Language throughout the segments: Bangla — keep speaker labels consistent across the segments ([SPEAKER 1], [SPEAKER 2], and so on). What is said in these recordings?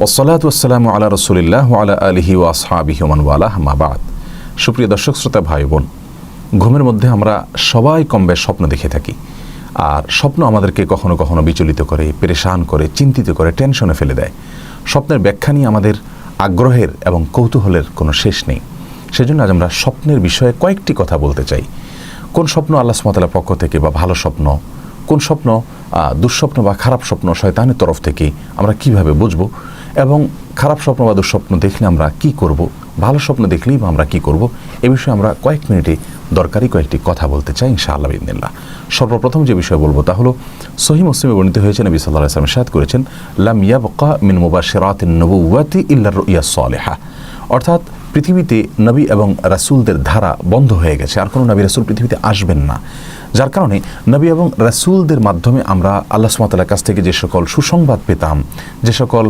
[SPEAKER 1] ওয়াসসালাতু ওয়াসসালামু আলা রাসূলিল্লাহ ওয়া আলা আলিহি ওয়া আসহাবিহি ওয়া মান ওয়ালাহ, আম্মা বা'দ। সুপ্রিয় দর্শক শ্রোতা ভাই বোন, ঘুমের মধ্যে আমরা সবাই কমবেশ স্বপ্ন দেখে থাকি। আর স্বপ্ন আমাদেরকে কখনো কখনো বিচলিত করে, পেরেশান করে, চিন্তিত করে, টেনশনে ফেলে দেয়। স্বপ্নের ব্যাখ্যা নিয়ে আমাদের আগ্রহের এবং কৌতূহলের কোনো শেষ নেই। সেজন্য আজ আমরা স্বপ্নের বিষয়ে কয়েকটি কথা বলতে চাই। কোন স্বপ্ন আল্লাহ সুবহানাহু ওয়া তাআলার পক্ষ থেকে বা ভালো স্বপ্ন, কোন স্বপ্ন দুঃস্বপ্ন বা খারাপ স্বপ্ন শয়তানের তরফ থেকে, আমরা কিভাবে বুঝবো, এবং খারাপ স্বপ্ন বা দুঃস্বপ্ন দেখলে আমরা কি করব, ভালো স্বপ্ন দেখলেই বা আমরা কি করব, এ বিষয়ে আমরা কয়েক মিনিটে দরকারি কয়েকটি কথা বলতে চাই ইনশাআল্লাহ বিইذনিল্লাহ। সর্বপ্রথম যে বিষয় বলবো তা হলো, সহিহ মুসলিমে বর্ণিত হয়েছে, নবী সাল্লাল্লাহু আলাইহি ওয়াসাল্লাম ইরশাদ করেছেন, লাম ইয়াবকা মিন মুবাশশিরাতিন নবুওয়াতি ইল্লা রুইয়া সালিহা। অর্থাৎ পৃথিবীতে নবী এবং রাসূলদের ধারা বন্ধ হয়ে গেছে, আর কোনো নবী রাসূল পৃথিবীতে আসবেন না। যার কারণে নবী এবং রাসূলদের মাধ্যমে আমরা আল্লাহ সুবহানাহু ওয়া তাআলার কাছ থেকে যে সকল সুসংবাদ পেতাম, যে সকল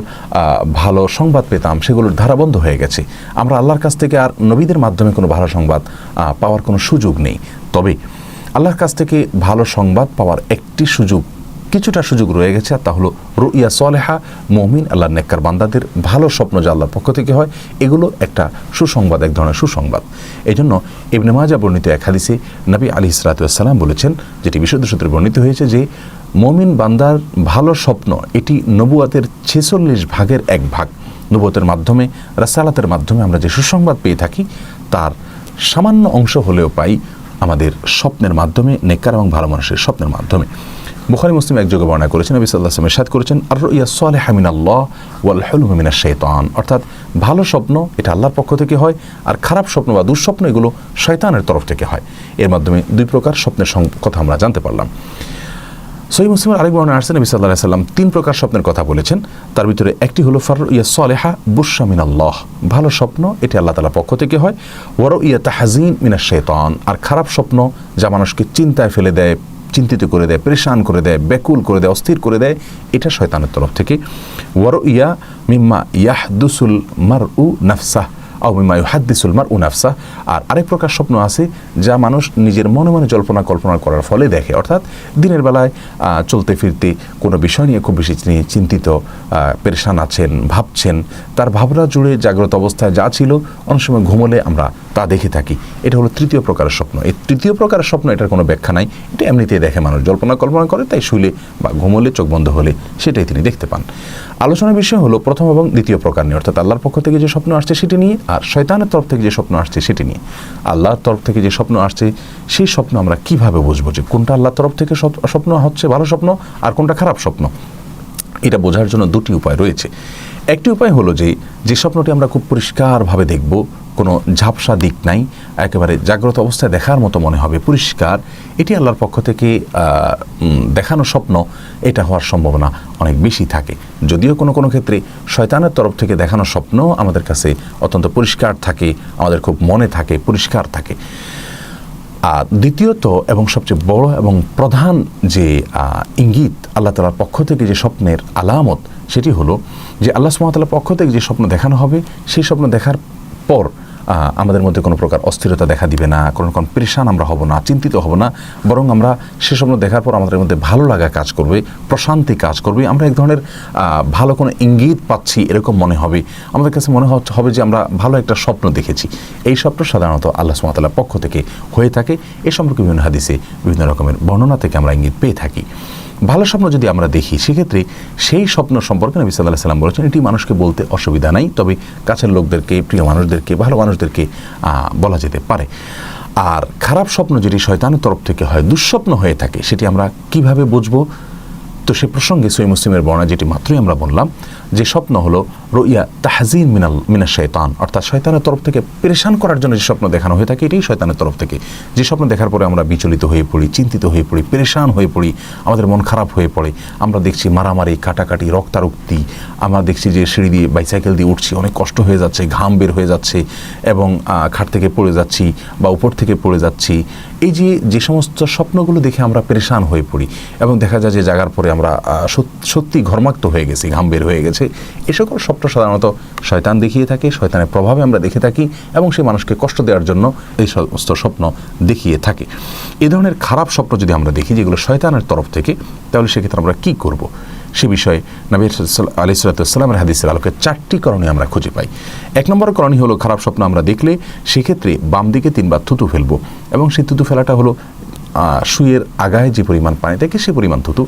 [SPEAKER 1] ভালো সংবাদ পেতাম, সেগুলোর ধারা বন্ধ হয়ে গেছে। আমরা আল্লাহর কাছ থেকে আর নবীদের মাধ্যমে কোনো ভালো সংবাদ পাওয়ার কোনো সুযোগ নেই। তবে আল্লাহর কাছ থেকে ভালো সংবাদ পাওয়ার একটি সুযোগ, কিছুটা সুযোগ রয়ে গেছে, আর তা হলো রুইয়া সালেহা, মুমিন আল্লাহর নেককার বান্দাদের ভালো স্বপ্ন যা আল্লাহর পক্ষ থেকে হয়, এগুলো একটা সুসংবাদ, এক ধরনের সুসংবাদ। এই জন্য ইবনে মাজাহ বর্ণিত এক হাদিসে নবী আলাইহিস সালাতু ওয়াস সালাম বলেছেন, যেটি বিশুদ্ধ সূত্রে বর্ণিত হয়েছে, যে মুমিন বান্দার ভালো স্বপ্ন এটি নবুয়াতের 46 ভাগের 1 ভাগ। নবুয়াতের মাধ্যমে, রাসালাতের মাধ্যমে আমরা যে সুসংবাদ পেয়ে থাকি, তার সামান্য অংশ হলেও পাই আমাদের স্বপ্নের মাধ্যমে, নেককার এবং ভালো মানুষের স্বপ্নের মাধ্যমে। বুখারী মুসলিম একযোগে বর্ণনা করেছেন, নবী সাল্লাল্লাহু আলাইহি ওয়াসাল্লাম ইরশাদ করেছেন, আর রুইয়া সালিহা মিনাল্লাহ ওয়াল হুলম মিনাশ শাইতান। অর্থাৎ ভালো স্বপ্ন এটা আল্লাহর পক্ষ থেকে হয়, আর খারাপ স্বপ্ন বা দুঃস্বপ্ন এগুলো শয়তানের তরফ থেকে হয়। এর মাধ্যমে দুই প্রকার স্বপ্নের কথা আমরা জানতে পারলাম। সহিহ মুসলিমের আরেক বর্ণনা আসছে, নবী সাল্লাল্লাহু আলাইহি ওয়াসাল্লাম 3 প্রকার স্বপ্নের কথা বলেছেন। তার ভিতরে একটি হলো ফাররুইয়া সালিহা বুশরা মিনাল্লাহ, ভালো স্বপ্ন এটি আল্লাহ তাআলার পক্ষ থেকে হয়। ওয়া রুইয়া তাহজিন মিনাশ শাইতান, আর খারাপ স্বপ্ন যা মানুষকে চিন্তায় ফেলে দেয়, চিন্তিত করে দেয়, পরেশান করে দেয়, ব্যাকুল করে দেয়, অস্থির করে দেয়, এটা শয়তানের তরফ থেকে। ওয়া রুইয়া মিম্মা ইয়াহদুসুল মারউ নাফসাহ আও মিম্মা ইউহাদ্দিসুল মারউ নাফসাহ, আর আরেক প্রকার স্বপ্ন আছে যা মানুষ নিজের মনে মনে কল্পনা করার ফলে দেখে। অর্থাৎ দিনের বেলায় চলতে ফিরতে কোনো বিষয় নিয়ে খুব বেশি চিন্তিত, পরেশান আছেন, ভাবছেন, তার ভাবনা জুড়ে জাগ্রত অবস্থায় যা ছিল, অনেক সময় ঘুমোলে আমরা তা দেখে থাকি। এটা হলো তৃতীয় প্রকারের স্বপ্ন। এই তৃতীয় প্রকারের স্বপ্ন, এটার কোনো ব্যাখ্যা নাই, এটা এমনিতেই দেখে মানুষ, কল্পনা করে, তাই শুলে বা ঘুমোলে, চোখ বন্ধ হলে সেটাই তিনি দেখতে পান। আলোচনার বিষয় হলো প্রথম এবং দ্বিতীয় প্রকার নিয়ে, অর্থাৎ আল্লাহর পক্ষ থেকে যে স্বপ্ন আসছে সেটি নিয়ে, আর শয়তানের তরফ থেকে যে স্বপ্ন আসছে সেটি নিয়ে। আল্লাহর তরফ থেকে যে স্বপ্ন আসছে, সেই স্বপ্ন আমরা কিভাবে বুঝবো যে কোনটা আল্লাহর তরফ থেকে স্বপ্ন হচ্ছে ভালো স্বপ্ন, আর কোনটা খারাপ স্বপ্ন? এটা বোঝার জন্য দুটি উপায় রয়েছে। একটি উপায় হলো যে স্বপ্নটি আমরা খুব পরিষ্কারভাবে দেখব, কোনো ঝাপসা দিক নাই, একেবারে জাগ্রত অবস্থায় দেখার মতো মনে হবে, পরিষ্কার, এটি আল্লাহর পক্ষ থেকে দেখানো স্বপ্ন, এটা হওয়ার সম্ভাবনা অনেক বেশি থাকে। যদিও কোনো ক্ষেত্রে শয়তানের তরফ থেকে দেখানো স্বপ্ন আমাদের কাছে অত্যন্ত পরিষ্কার থাকে, আমাদের খুব মনে থাকে, পরিষ্কার থাকে। আর দ্বিতীয়ত এবং সবচেয়ে বড় এবং প্রধান যে ইঙ্গিত আল্লাহ তাআলার পক্ষ থেকে যে স্বপ্নের আলামত, সেটি হলো যে আল্লাহ সুবহানাহু ওয়া তাআলার পক্ষ থেকে যে স্বপ্ন দেখানো হবে, সেই স্বপ্ন দেখার পর আমাদের মধ্যে কোনো প্রকার অস্থিরতা দেখা দিবে না, কোনো পেরেশান আমরা হব না, চিন্তিত হব না, বরং আমরা সে স্বপ্ন দেখার পর আমাদের মধ্যে ভালো লাগা কাজ করবে, প্রশান্তি কাজ করবে, আমরা এক ধরনের ভালো কোনো ইঙ্গিত পাচ্ছি এরকম মনে হবে, আমাদের কাছে মনে হবে যে আমরা ভালো একটা স্বপ্ন দেখেছি। এই স্বপ্ন সাধারণত আল্লাহ সুবহানাহু ওয়া তাআলার পক্ষ থেকে হয়ে থাকে। এ সম্পর্কে বিভিন্ন হাদিসে বিভিন্ন রকমের বর্ণনা থেকে আমরা ইঙ্গিত পেয়ে থাকি। ভালো স্বপ্ন যদি আমরা দেখি, সেক্ষেত্রে সেই স্বপ্ন সম্পর্কে নবী সাল্লাল্লাহু আলাইহি ওয়াসাল্লাম বলেছেন, এটি মানুষকে বলতে অসুবিধা নাই, তবে কাছের লোকদেরকে, প্রিয় মানুষদেরকে, ভালো মানুষদেরকে বলা যেতে পারে। আর খারাপ স্বপ্ন যেটি শয়তানের তরফ থেকে হয়, দুঃস্বপ্ন হয়ে থাকে, সেটি আমরা কিভাবে বুঝবো? তো সে প্রসঙ্গে সহিহ মুসলিমের বর্ণনা যেটি মাত্রই আমরা বললাম, যে স্বপ্ন হলো রুইয়া তাহজিন মিনাশ শাইতান, অর্থাৎ শয়তানের তরফ থেকে পেরেশান করার জন্য যে স্বপ্ন দেখানো হয়ে থাকে, এটাই শয়তানের তরফ থেকে। যে স্বপ্ন দেখার পরে আমরা বিচলিত হয়ে পড়ি, চিন্তিত হয়ে পড়ি, পেরেশান হয়ে পড়ি, আমাদের মন খারাপ হয়ে পড়ে, আমরা দেখছি মারামারি, কাটাকাটি, রক্তারক্তি, আমরা দেখছি যে সিঁড়ি দিয়ে, বাইসাইকেল দিয়ে উঠছি, অনেক কষ্ট হয়ে যাচ্ছে, ঘাম বের হয়ে যাচ্ছে, এবং খাট থেকে পড়ে যাচ্ছি বা উপর থেকে পড়ে যাচ্ছি। এই যে সমস্ত স্বপ্নগুলো দেখে আমরা পেরেশান হয়ে পড়ি, এবং দেখা যায় যে জাগার পরে আমরা সত্যি ঘর্মাক্ত হয়ে গেছি, ঘাম বের হয়ে গেছে। এ সকল স্বপ্ন সাধারণত শয়তান দেখিয়ে থাকে, শয়তানের প্রভাবে আমরা দেখে থাকি, এবং সেই মানুষকে কষ্ট দেওয়ার জন্য এই সমস্ত স্বপ্ন দেখিয়ে থাকে। এ ধরনের খারাপ স্বপ্ন যদি আমরা দেখি যেগুলো শয়তানের তরফ থেকে, তাহলে সেক্ষেত্রে আমরা কী করব? সে বিষয়ে নবী আলাইহিস সালামের হাদিসের আলোকে 4টি করণীয় আমরা খুঁজে পাই। 1 নম্বর করণীয় হলো খারাপ স্বপ্ন আমরা দেখলে সেক্ষেত্রে বাম দিকে 3বার থুতু ফেলবো এবং সেই থুতু ফেলাটা হলো শুয়ের আগায় যে পরিমাণ পানি থাকে সে পরিমাণ থুতু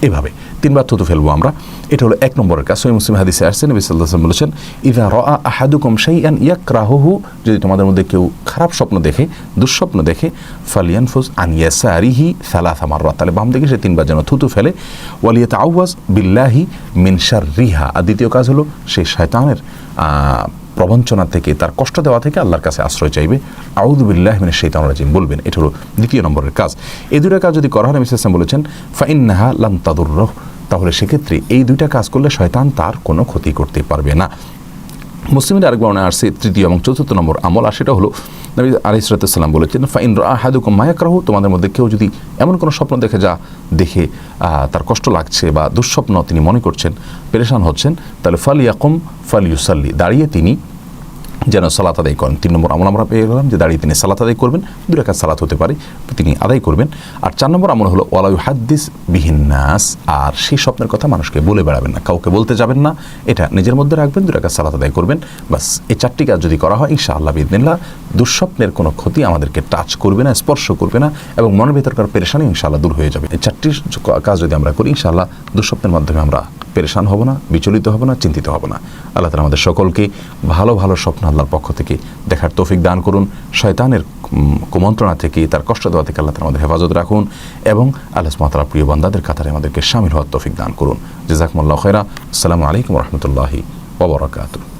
[SPEAKER 1] এভাবে 3বার থুতু ফেলবো আমরা। এটা হলো 1 নম্বরের কাজ। সহিহ মুসলিম হাদিসে আসছে নবী সাল্লাল্লাহু আলাইহি ওয়াসাল্লাম বলেছেন, ইযা রাআ আহাদুকুম শাইআন ইয়াকরাহুহু, যদি তোমাদের মধ্যে কেউ খারাপ স্বপ্ন দেখে, দুঃস্বপ্ন দেখে, ফালিয়ানফুস আন ইয়াসারিহি সালাসা মাররাত, তাহলে বাম দিকে সে 3বার যেন থুতু ফেলে, ওয়ালিয়াতাআওয়াজ বিল্লাহি মিন শাররিহা, আর দ্বিতীয় কাজ হলো সেই শয়তানের প্রবঞ্চনা থেকে, তার কষ্ট দেওয়া থেকে আল্লাহর কাছে আশ্রয় চাইবে, আউযু বিল্লাহি মিনাশ শাইতানির রাজিম বলবেন। এটা হলো 2 নম্বরের কাজ। এই 2টা কাজ যদি করা হয়, নবী সাল্লাল্লাহু আলাইহি ওয়াসাল্লাম বলেছেন ফাইন্নাহা লাম তাদুররুহু, তাহলে সেক্ষেত্রে এই 2টা কাজ করলে শয়তান তার কোনো ক্ষতি করতে পারবে না। মুসলিমের আরেক বর্ণনায় আসছে 3য় এবং 4র্থ নম্বর আমল, আর সেটা হলো নবী আলাইহিস সালাম বলেছেন, ফাইন রাআ আহাদুকুম মা ইয়াকরাহু, তোমাদের মধ্যে কেউ যদি এমন কোনো স্বপ্ন দেখে তার কষ্ট লাগছে বা দুঃস্বপ্ন তিনি মনে করছেন, পেরেশান হচ্ছেন, তাহলে ফালিয়াকুম ফালিয়ুসাল্লি, দাঁড়িয়ে তিনি যেন সালাত আদায় করেন। 3 নম্বর আমল আমরা পেয়ে গেলাম যে দাঁড়িয়ে তিনি সালাত আদায় করবেন, 2 রাকাত সালাত হতে পারে, তিনি আদায় করবেন। আর 4 নম্বর আমল হলো ওয়ালা ইউহাদ্দিস বিহিন নাস, আর সেই স্বপ্নের কথা মানুষকে বলে বেড়াবেন না, কাউকে বলতে যাবেন না, এটা নিজের মধ্যে রাখবেন, 2 রাকাত সালাত আদায় করবেন, বাস। এই 4টি কাজ যদি করা হয় ইনশাআল্লাহ বিইذনিল্লাহ দুঃস্বপ্নের কোনো ক্ষতি আমাদেরকে টাচ করবে না, স্পর্শ করবে না, এবং মনের ভেতরকার পেরেশানি ইনশাআল্লাহ দূর হয়ে যাবে। এই 4টি কাজ যদি আমরা করি ইনশাআল্লাহ দুঃস্বপ্নের মাধ্যমে আমরা পেরেশান হব না, বিচলিত হব না, চিন্তিত হব না। আল্লাহ তাআলা আমাদের সকলকে ভালো ভালো স্বপ্ন আল্লাহর পক্ষ থেকে দেখার তৌফিক দান করুন, শয়তানের কুমন্ত্রণা থেকে, তার কষ্ট দেওয়া থেকে আল্লাহ তাআলা আমাদের হেফাজত রাখুন, এবং আল্লাহ সুবহানাহু ওয়া তাআলা প্রিয় বান্দাদের কাতারে আমাদেরকে শামিল হওয়ার তৌফিক দান করুন। জাযাকুমুল্লাহু খায়রা। আসসালামু আলাইকুম ওয়া রাহমাতুল্লাহি ওয়া বারাকাতুহু।